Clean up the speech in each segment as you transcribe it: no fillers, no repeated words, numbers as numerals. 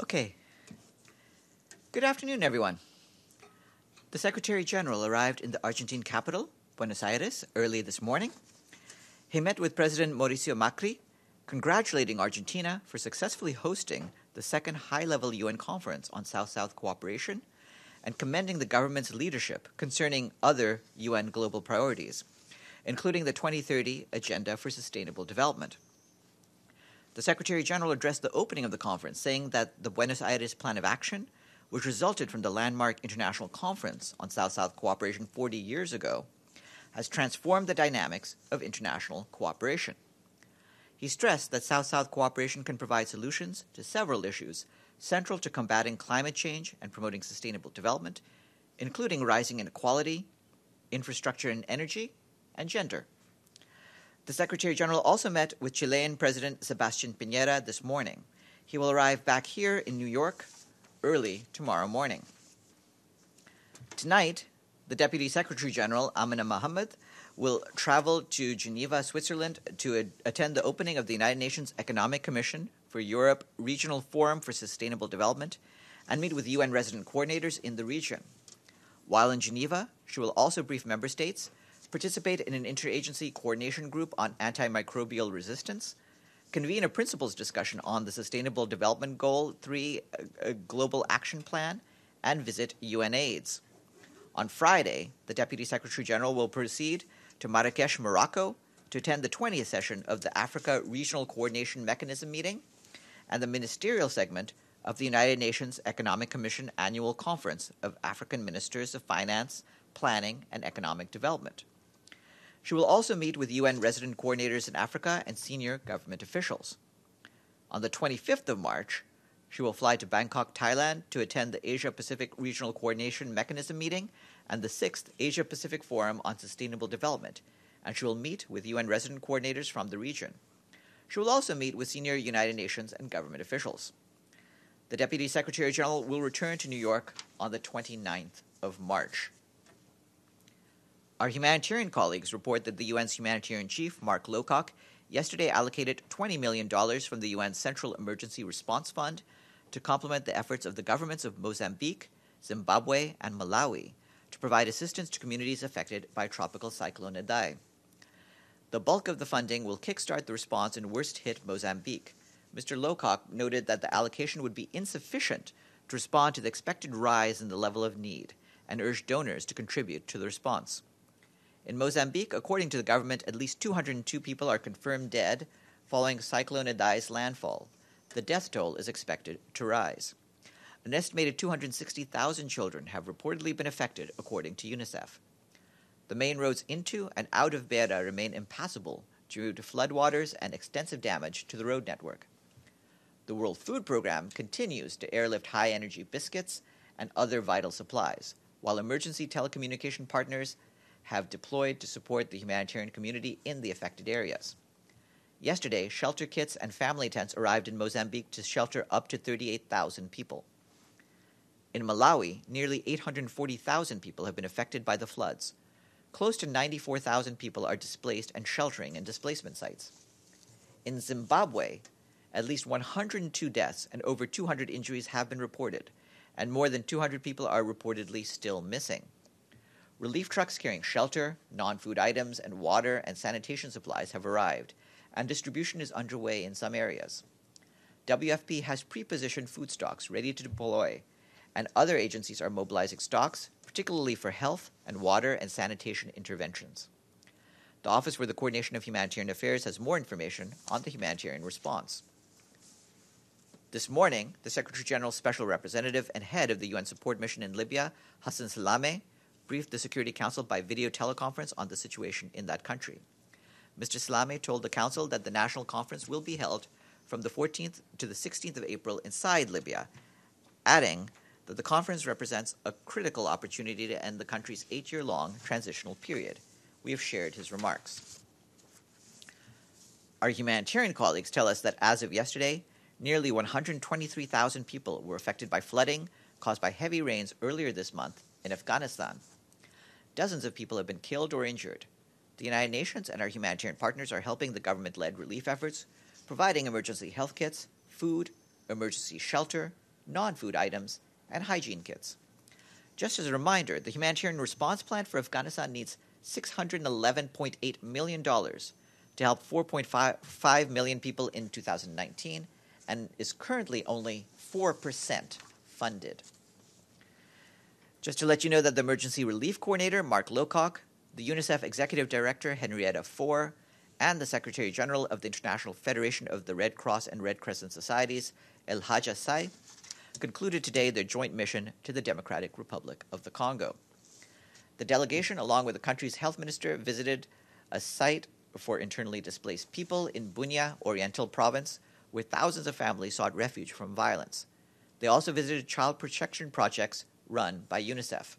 Okay. Good afternoon, everyone. The Secretary General arrived in the Argentine capital, Buenos Aires, early this morning. He met with President Mauricio Macri, congratulating Argentina for successfully hosting the second high-level UN conference on South-South cooperation and commending the government's leadership concerning other UN global priorities, including the 2030 Agenda for Sustainable Development. The Secretary General addressed the opening of the conference, saying that the Buenos Aires Plan of Action, which resulted from the landmark international conference on South-South cooperation 40 years ago, has transformed the dynamics of international cooperation. He stressed that South-South cooperation can provide solutions to several issues central to combating climate change and promoting sustainable development, including rising inequality, infrastructure and energy, and gender. The Secretary General also met with Chilean President Sebastián Piñera this morning. He will arrive back here in New York early tomorrow morning. Tonight, the Deputy Secretary General, Amina Mohammed, will travel to Geneva, Switzerland to attend the opening of the United Nations Economic Commission for Europe Regional Forum for Sustainable Development and meet with UN resident coordinators in the region. While in Geneva, she will also brief member states, participate in an interagency coordination group on antimicrobial resistance, convene a principles discussion on the Sustainable Development Goal 3 Global Action Plan, and visit UNAIDS. On Friday, the Deputy Secretary General will proceed to Marrakesh, Morocco, to attend the 20th session of the Africa Regional Coordination Mechanism meeting and the ministerial segment of the United Nations Economic Commission Annual Conference of African Ministers of Finance, Planning, and Economic Development. She will also meet with UN resident coordinators in Africa and senior government officials. On the 25th of March, she will fly to Bangkok, Thailand to attend the Asia-Pacific Regional Coordination Mechanism meeting and the 6th Asia-Pacific Forum on Sustainable Development, and she will meet with UN resident coordinators from the region. She will also meet with senior United Nations and government officials. The Deputy Secretary General will return to New York on the 29th of March. Our humanitarian colleagues report that the UN's humanitarian chief, Mark Lowcock, yesterday allocated $20 million from the UN's Central Emergency Response Fund to complement the efforts of the governments of Mozambique, Zimbabwe, and Malawi to provide assistance to communities affected by Tropical Cyclone Idai. The bulk of the funding will kickstart the response in worst-hit Mozambique. Mr. Lowcock noted that the allocation would be insufficient to respond to the expected rise in the level of need and urged donors to contribute to the response. In Mozambique, according to the government, at least 202 people are confirmed dead following Cyclone Idai's landfall. The death toll is expected to rise. An estimated 260,000 children have reportedly been affected, according to UNICEF. The main roads into and out of Beira remain impassable due to floodwaters and extensive damage to the road network. The World Food Program continues to airlift high-energy biscuits and other vital supplies, while emergency telecommunication partners have deployed to support the humanitarian community in the affected areas. Yesterday, shelter kits and family tents arrived in Mozambique to shelter up to 38,000 people. In Malawi, nearly 840,000 people have been affected by the floods. Close to 94,000 people are displaced and sheltering in displacement sites. In Zimbabwe, at least 102 deaths and over 200 injuries have been reported, and more than 200 people are reportedly still missing. Relief trucks carrying shelter, non-food items, and water and sanitation supplies have arrived, and distribution is underway in some areas. WFP has pre-positioned food stocks ready to deploy, and other agencies are mobilizing stocks, particularly for health and water and sanitation interventions. The Office for the Coordination of Humanitarian Affairs has more information on the humanitarian response. This morning, the Secretary General's Special Representative and head of the UN support mission in Libya, Hassan Salame, briefed the Security Council by video teleconference on the situation in that country. Mr. Salame told the Council that the National Conference will be held from the 14th to the 16th of April inside Libya, adding that the conference represents a critical opportunity to end the country's 8-year-long transitional period. We have shared his remarks. Our humanitarian colleagues tell us that as of yesterday, nearly 123,000 people were affected by flooding caused by heavy rains earlier this month in Afghanistan. Dozens of people have been killed or injured. The United Nations and our humanitarian partners are helping the government-led relief efforts, providing emergency health kits, food, emergency shelter, non-food items, and hygiene kits. Just as a reminder, the humanitarian response plan for Afghanistan needs $611.8 million to help 4.5 million people in 2019 and is currently only 4% funded. Just to let you know that the Emergency Relief Coordinator, Mark Lowcock, the UNICEF Executive Director, Henrietta Fore, and the Secretary General of the International Federation of the Red Cross and Red Crescent Societies, El Hadja Sai, concluded today their joint mission to the Democratic Republic of the Congo. The delegation, along with the country's health minister, visited a site for internally displaced people in Bunia, Oriental Province, where thousands of families sought refuge from violence. They also visited child protection projects run by UNICEF.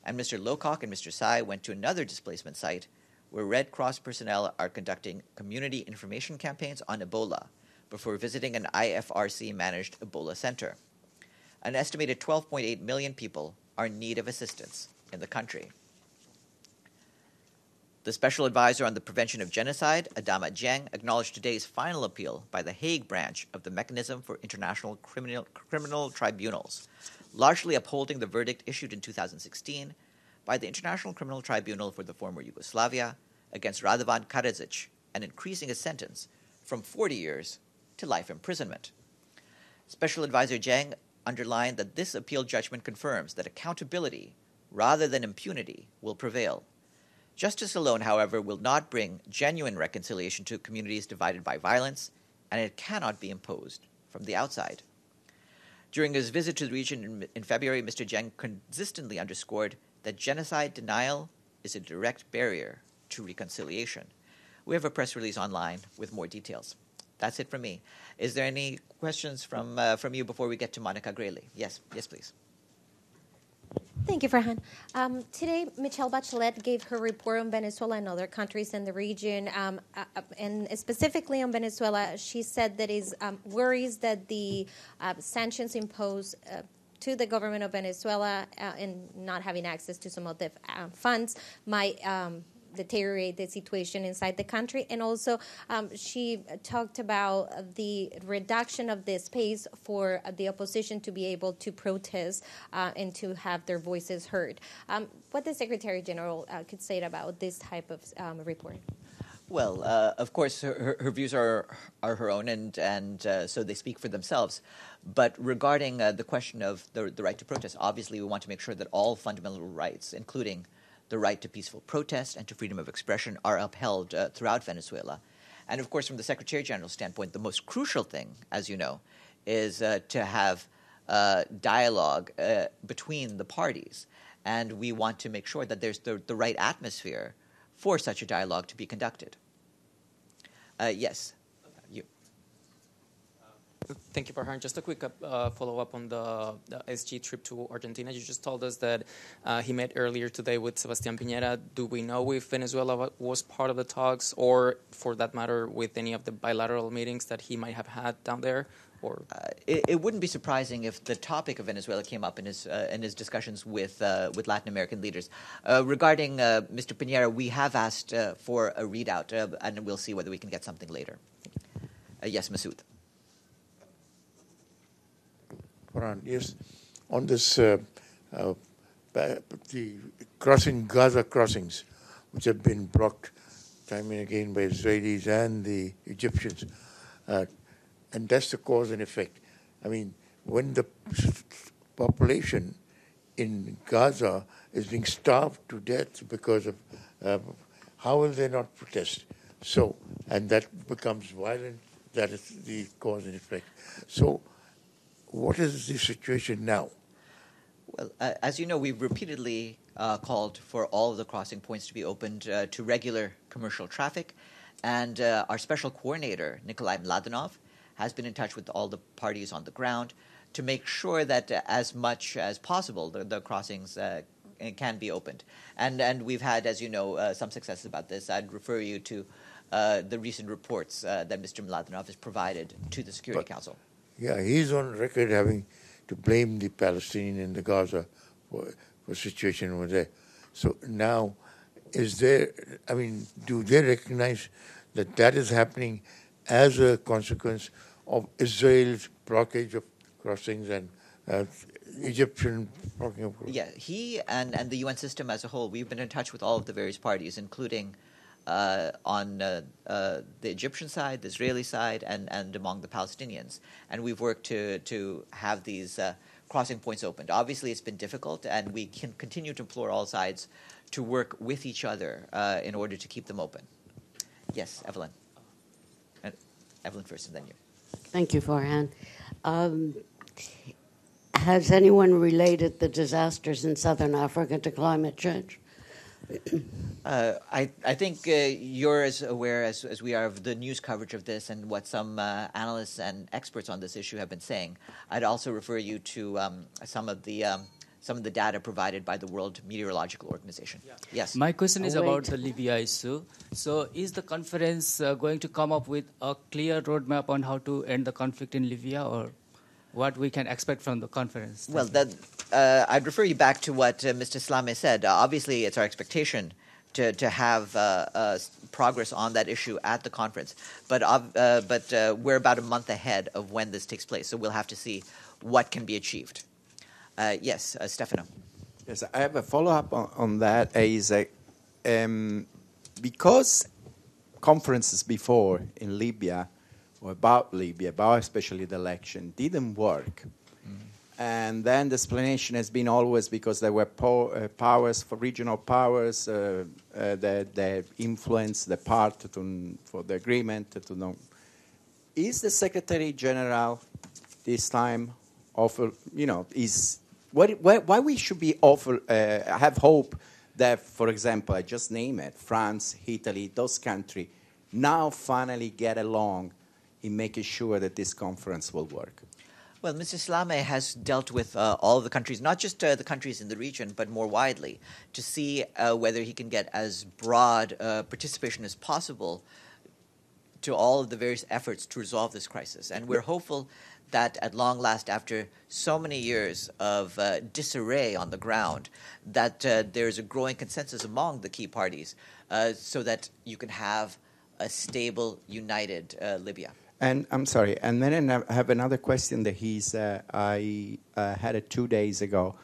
And Mr. Lowcock and Mr. Sai went to another displacement site where Red Cross personnel are conducting community information campaigns on Ebola before visiting an IFRC-managed Ebola center. An estimated 12.8 million people are in need of assistance in the country. The Special Advisor on the Prevention of Genocide, Adama Dieng, acknowledged today's final appeal by the Hague branch of the Mechanism for International Criminal Tribunals, largely upholding the verdict issued in 2016 by the International Criminal Tribunal for the former Yugoslavia against Radovan Karadzic and increasing his sentence from 40 years to life imprisonment. Special Advisor Dieng underlined that this appeal judgment confirms that accountability, rather than impunity, will prevail. Justice alone, however, will not bring genuine reconciliation to communities divided by violence, and it cannot be imposed from the outside. During his visit to the region in February, Mr. Dieng consistently underscored that genocide denial is a direct barrier to reconciliation. We have a press release online with more details. That's it from me. Is there any questions from you before we get to Monica Grayley? Yes, please. Thank you, Farhan. Today, Michelle Bachelet gave her report on Venezuela and other countries in the region, and specifically on Venezuela. She said that is worries that the sanctions imposed to the government of Venezuela and not having access to some of the funds might deteriorate the situation inside the country. And also, she talked about the reduction of the space for the opposition to be able to protest and to have their voices heard. What the Secretary General could say about this type of report? Well, of course, her views are her own, and so they speak for themselves. But regarding the question of the right to protest, obviously we want to make sure that all fundamental rights, including the right to peaceful protest and to freedom of expression, are upheld throughout Venezuela. And of course, from the Secretary General's standpoint, the most crucial thing, as you know, is to have dialogue between the parties. And we want to make sure that there's the right atmosphere for such a dialogue to be conducted. Yes. You. Thank you, Farhan. Just a quick follow-up on the SG trip to Argentina. You just told us that he met earlier today with Sebastián Piñera. Do we know if Venezuela was part of the talks, or, for that matter, with any of the bilateral meetings that he might have had down there? Or it wouldn't be surprising if the topic of Venezuela came up in his discussions with Latin American leaders. Regarding Mr. Piñera, we have asked for a readout, and we'll see whether we can get something later. Yes, Masood. Farhan, yes, on this the Gaza crossings, which have been blocked time and again by Israelis and the Egyptians. And that's the cause and effect. I mean, when the population in Gaza is being starved to death because of, how will they not protest? So, and that becomes violent, that is the cause and effect. So, what is the situation now? Well, as you know, we've repeatedly called for all of the crossing points to be opened to regular commercial traffic. And our special coordinator, Nikolai Mladenov, has been in touch with all the parties on the ground to make sure that as much as possible the crossings can be opened. And we've had, as you know, some successes about this. I'd refer you to the recent reports that Mr. Mladenov has provided to the Security Council. Yeah, he's on record having to blame the Palestinian in the Gaza for situation over there. So now, do they recognize that is happening as a consequence of Israel's blockage crossings and Egyptian talking of. Yeah, he and the UN system as a whole, we've been in touch with all of the various parties, including on the Egyptian side, the Israeli side, and among the Palestinians. And we've worked to have these crossing points opened. Obviously, it's been difficult, and we can continue to implore all sides to work with each other in order to keep them open. Yes, Evelyn. Evelyn first, and then you. Thank you, Farhan. Has anyone related the disasters in southern Africa to climate change? I think you're as aware as we are of the news coverage of this and what some analysts and experts on this issue have been saying. I'd also refer you to some of the data provided by the World Meteorological Organization. Yeah. Yes. My question is about the Libya issue. So is the conference going to come up with a clear roadmap on how to end the conflict in Libya, or what we can expect from the conference? Well, I'd refer you back to what Mr. Slame said. Obviously, it's our expectation to have progress on that issue at the conference. But we're about a month ahead of when this takes place, so we'll have to see what can be achieved. Yes, Stefano. Yes, I have a follow-up on that. Because conferences before in Libya, or about Libya, about especially the election, didn't work. And then the explanation has been always because there were powers, for regional powers, that influenced the part for the agreement. To know. Is the Secretary General this time offer, why we should be have hope that, for example, I just name it, France, Italy, those countries now finally get along in making sure that this conference will work? Well, Mr. Slame has dealt with all of the countries, not just the countries in the region, but more widely, to see whether he can get as broad participation as possible to all of the various efforts to resolve this crisis. And we're hopeful that at long last, after so many years of disarray on the ground, that there's a growing consensus among the key parties so that you can have a stable, united Libya. And I'm sorry, and then I have another question that I had it 2 days ago.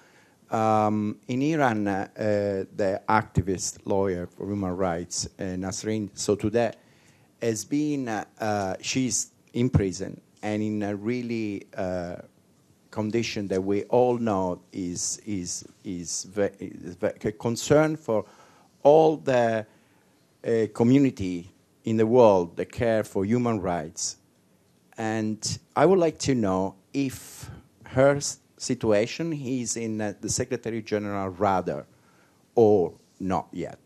In Iran, the activist lawyer for human rights, Nasrin Sotoudeh, has been, she's in prison and in a really condition that we all know is a concern for all the community in the world that care for human rights. And I would like to know if her situation is in the Secretary General radar or not yet.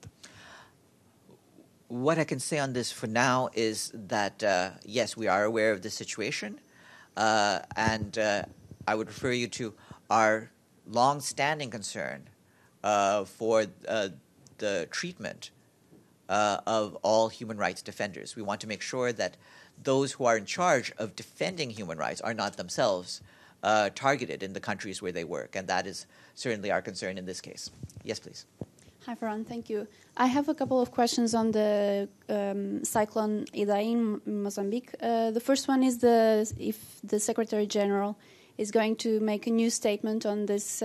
What I can say on this for now is that, yes, we are aware of the situation. And I would refer you to our long-standing concern for the treatment of all human rights defenders. We want to make sure that those who are in charge of defending human rights are not themselves targeted in the countries where they work. And that is certainly our concern in this case. Yes, please. Hi, Farhan. Thank you. I have a couple of questions on the Cyclone Idai in Mozambique. The first one is if the Secretary General is going to make a new statement on this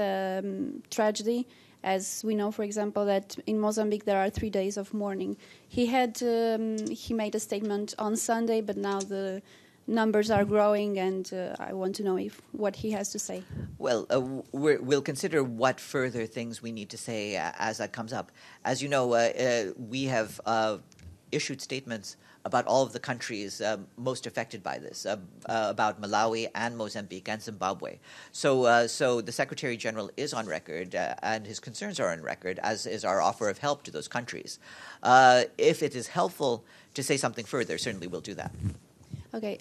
tragedy. As we know, for example, that in Mozambique there are 3 days of mourning. He made a statement on Sunday, but now the numbers are growing, and I want to know what he has to say. Well, we'll consider what further things we need to say as that comes up. As you know, we have issued statements about all of the countries most affected by this, about Malawi and Mozambique and Zimbabwe. So the Secretary General is on record, and his concerns are on record, as is our offer of help to those countries. If it is helpful to say something further, certainly we'll do that. Okay.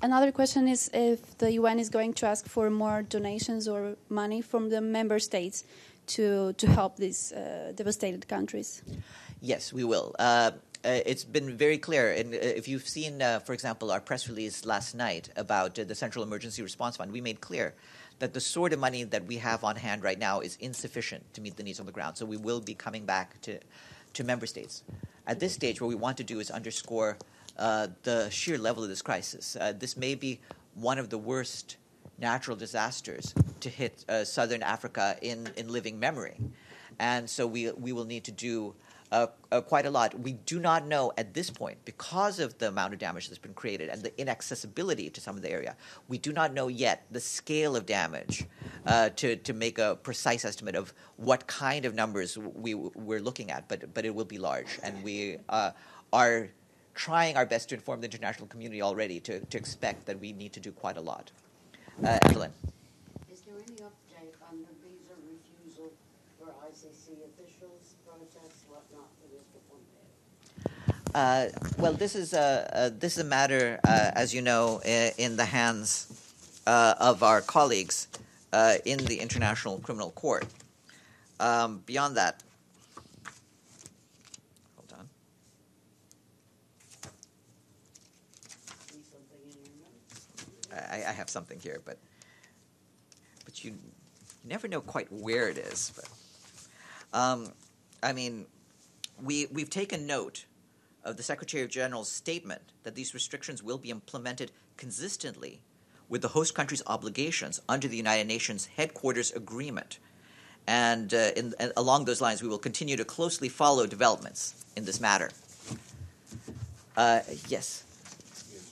Another question is if the UN is going to ask for more donations or money from the member states to help these devastated countries. Yes, we will. It's been very clear. And if you've seen, for example, our press release last night about the Central Emergency Response Fund, we made clear that the sort of money that we have on hand right now is insufficient to meet the needs on the ground. So we will be coming back to member states. At this stage, what we want to do is underscore the sheer level of this crisis. This may be one of the worst natural disasters to hit southern Africa in living memory. And so we will need to do quite a lot. We do not know at this point, because of the amount of damage that's been created and the inaccessibility to some of the area, we do not know yet the scale of damage to make a precise estimate of what kind of numbers we're looking at, but it will be large. And we are trying our best to inform the international community already to expect that we need to do quite a lot. Evelyn. Is there any update on the visa refusal for ICC officials, protests, whatnot, that is to come there? Well, this is a matter, as you know, in the hands of our colleagues in the International Criminal Court. Beyond that, hold on. I have something here, but you never know quite where it is. But I mean, we've taken note of the Secretary General's statement that these restrictions will be implemented consistently with the host country's obligations under the United Nations Headquarters Agreement. And along those lines, we will continue to closely follow developments in this matter. Yes.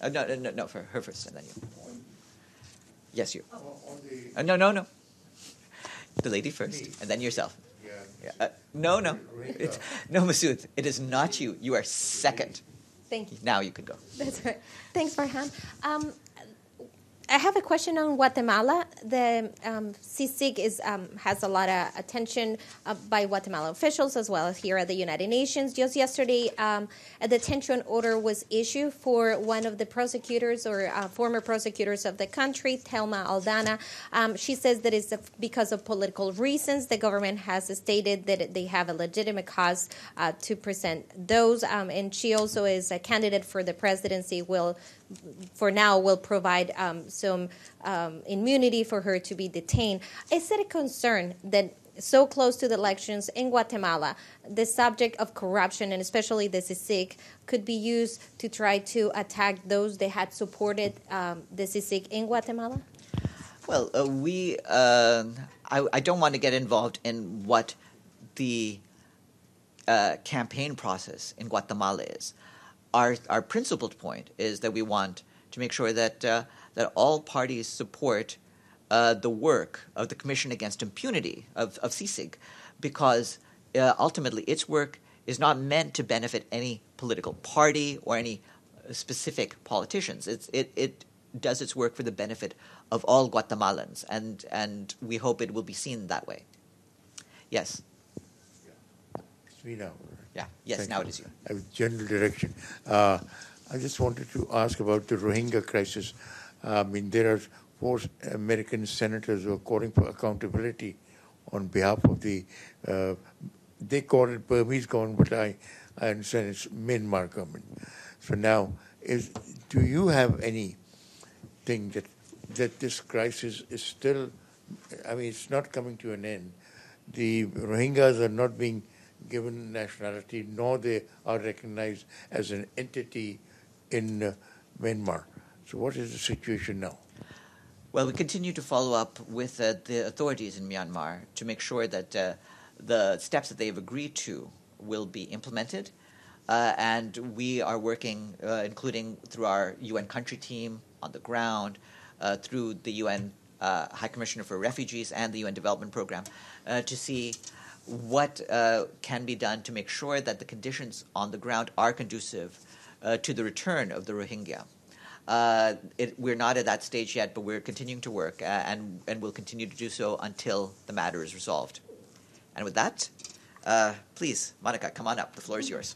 No, for her first, and then you. Yes, you. No. The lady first, and then yourself. No, Masood, it is not you. You are second. Thank you. Now you can go. That's right. Thanks, Farhan. I have a question on Guatemala. The CICIG has a lot of attention by Guatemala officials as well as here at the United Nations. Just yesterday, a detention order was issued for one of the prosecutors or former prosecutors of the country, Thelma Aldana. She says that it's because of political reasons. The government has stated that they have a legitimate cause to present those. And she also is a candidate for the presidency, will provide some immunity for her to be detained. Is it a concern that so close to the elections in Guatemala, the subject of corruption, and especially the CICIG, could be used to try to attack those that had supported the CICIG in Guatemala? Well, I don't want to get involved in what the campaign process in Guatemala is. Our principled point is that we want to make sure that all parties support the work of the Commission Against Impunity of CICIG, because ultimately its work is not meant to benefit any political party or any specific politicians. It does its work for the benefit of all Guatemalans, and we hope it will be seen that way. Yes. It's me now. Yeah. Yes. Thank now you. It is you. I have general direction. I just wanted to ask about the Rohingya crisis. I mean, there are 4 American senators who are calling for accountability on behalf of the, they call it Burmese government, but I understand it's Myanmar government. So now, do you have anything that this crisis is still, I mean, it's not coming to an end. The Rohingyas are not being given nationality, nor they are recognized as an entity in Myanmar. So what is the situation now? Well, we continue to follow up with the authorities in Myanmar to make sure that the steps that they have agreed to will be implemented. And we are working, including through our UN country team on the ground, through the UN High Commissioner for Refugees and the UN Development Program, to see what can be done to make sure that the conditions on the ground are conducive to the return of the Rohingya. We're not at that stage yet, but we're continuing to work, and we'll continue to do so until the matter is resolved. And with that, please, Monica, come on up. The floor is yours.